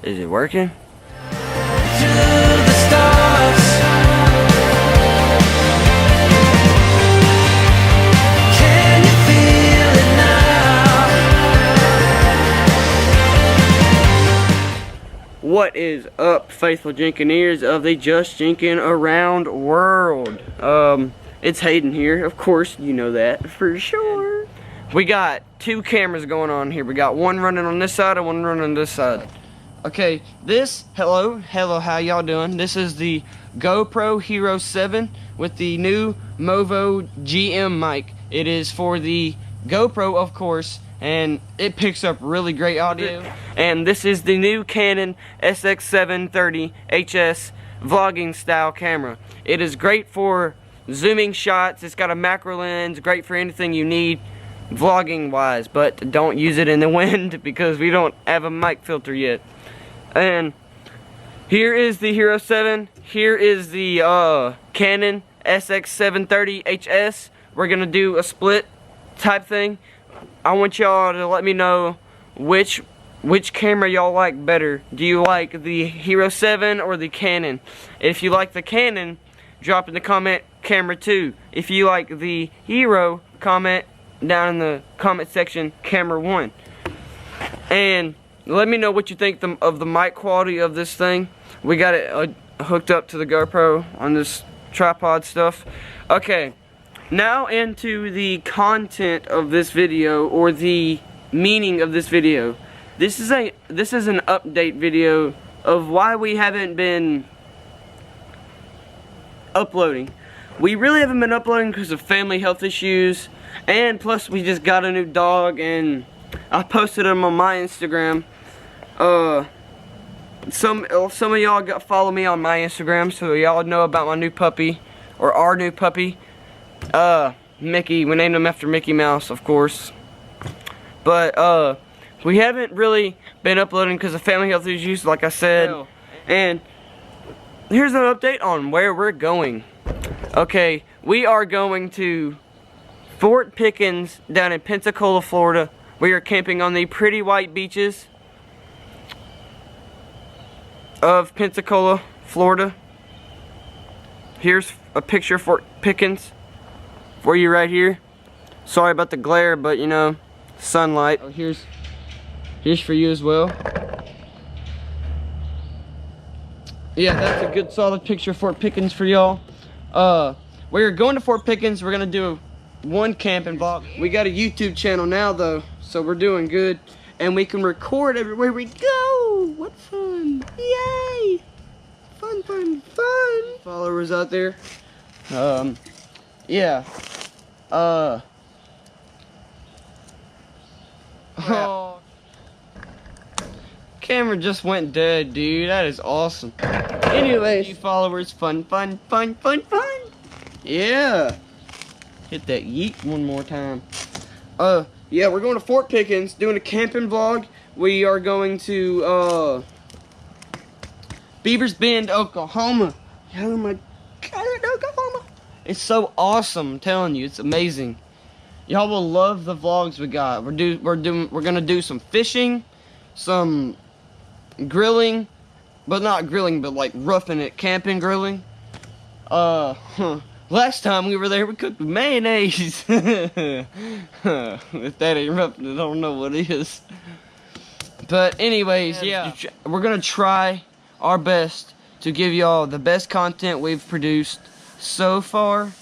Is it working? What is up, faithful Jinkineers of the Just Jinkin' Around world? It's Hayden here. Of course, you know that for sure. We got two cameras going on here. We got one running on this side and one running on this side. Okay, hello, how y'all doing? This is the GoPro Hero 7 with the new Movo GM mic. It is for the GoPro, of course, and it picks up really great audio. And this is the new Canon SX730 HS vlogging style camera. It is great for zooming shots. It's got a macro lens, great for anything you need vlogging wise, but don't use it in the wind because we don't have a mic filter yet. And here is the Hero 7. Here is the Canon SX730 HS. We're gonna do a split type thing. I want y'all to let me know which camera y'all like better. Do you like the Hero 7 or the Canon? If you like the Canon, drop in the comment camera 2. If you like the Hero, comment down in the comment section camera 1. And let me know what you think of the mic quality of this thing. We got it hooked up to the GoPro on this tripod stuff. Okay, now into the content of this video, or the meaning of this video. This is an update video of why we haven't been uploading. We really haven't been uploading because of family health issues, and plus we just got a new dog, and I posted him on my Instagram. Some of y'all follow me on my Instagram, so y'all know about my new puppy, or our new puppy, Mickey. We named him after Mickey Mouse, of course. But we haven't really been uploading because of family health issues, like I said. And here's an update on where we're going. Okay, we are going to Fort Pickens down in Pensacola, Florida. We are camping on the pretty white beaches of Pensacola, Florida. Here's a picture of Fort Pickens for you right here. Sorry about the glare, but you know, sunlight. Oh, here's for you as well. Yeah, that's a good solid picture of Fort Pickens for y'all. We're going to Fort Pickens. We're gonna do one camping vlog. We got a YouTube channel now though, so we're doing good, and we can record everywhere we go. What fun! Yay! Fun, fun, fun! Followers out there. Yeah. Oh. Camera just went dead, dude. That is awesome. Anyways, followers, fun, fun, fun, fun, fun. Yeah. Hit that yeet one more time. Yeah, we're going to Fort Pickens, doing a camping vlog. We are going to, Beavers Bend, Oklahoma. Oh my God, Oklahoma. It's so awesome, I'm telling you, it's amazing. Y'all will love the vlogs we got. We're gonna do some fishing, some grilling, but not grilling, but like roughing it, camping grilling. Last time we were there, we cooked with mayonnaise. If that ain't roughing it, I don't know what is. But anyways, yeah, we're gonna try our best to give y'all the best content we've produced so far,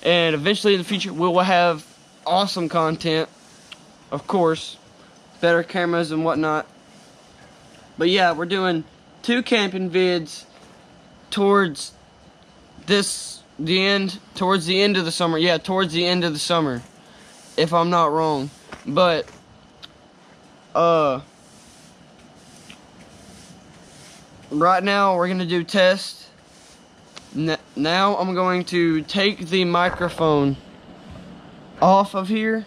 and eventually in the future we will have awesome content, of course, better cameras and whatnot. But yeah, we're doing 2 camping vids towards the end of the summer. Yeah, towards the end of the summer, if I'm not wrong. But right now we're gonna do tests. Now I'm going to take the microphone off of here.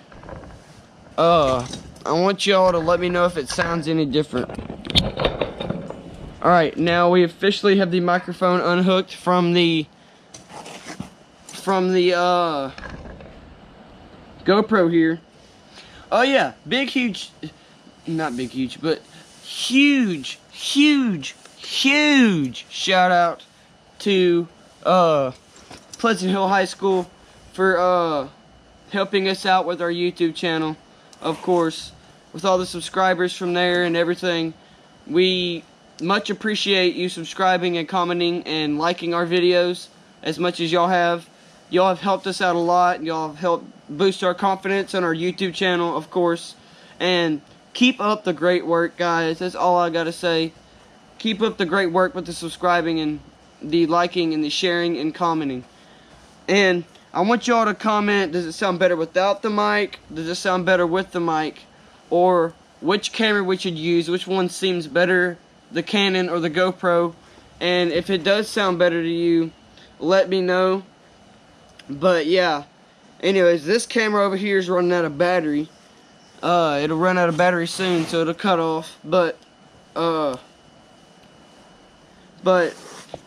I want y'all to let me know if it sounds any different. Alright, now we officially have the microphone unhooked from the GoPro here. Oh yeah, huge huge shout out to Pleasant Hill High School for helping us out with our YouTube channel. Of course, with all the subscribers from there and everything, we much appreciate you subscribing and commenting and liking our videos as much as y'all have. Y'all have helped us out a lot. Y'all have helped boost our confidence on our YouTube channel, of course. And keep up the great work, guys. That's all I gotta say. Keep up the great work with the subscribing and the liking and the sharing and commenting. And I want y'all to comment, does it sound better without the mic? Does it sound better with the mic? Or which camera we should use, which one seems better, the Canon or the GoPro? And if it does sound better to you, let me know. But yeah, anyways, this camera over here is running out of battery. It'll run out of battery soon, so it'll cut off. But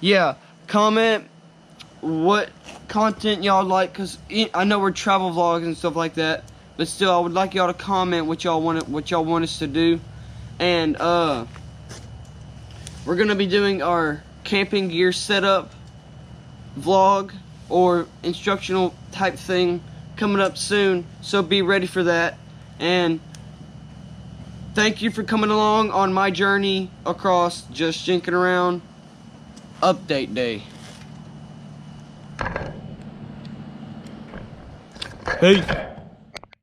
yeah, comment what content y'all like, because I know we're travel vlogs and stuff like that, but still I would like y'all to comment what y'all want us to do. And we're gonna be doing our camping gear setup vlog or instructional type thing coming up soon, so be ready for that. And thank you for coming along on my journey across Just Jinking Around Update Day. Peace.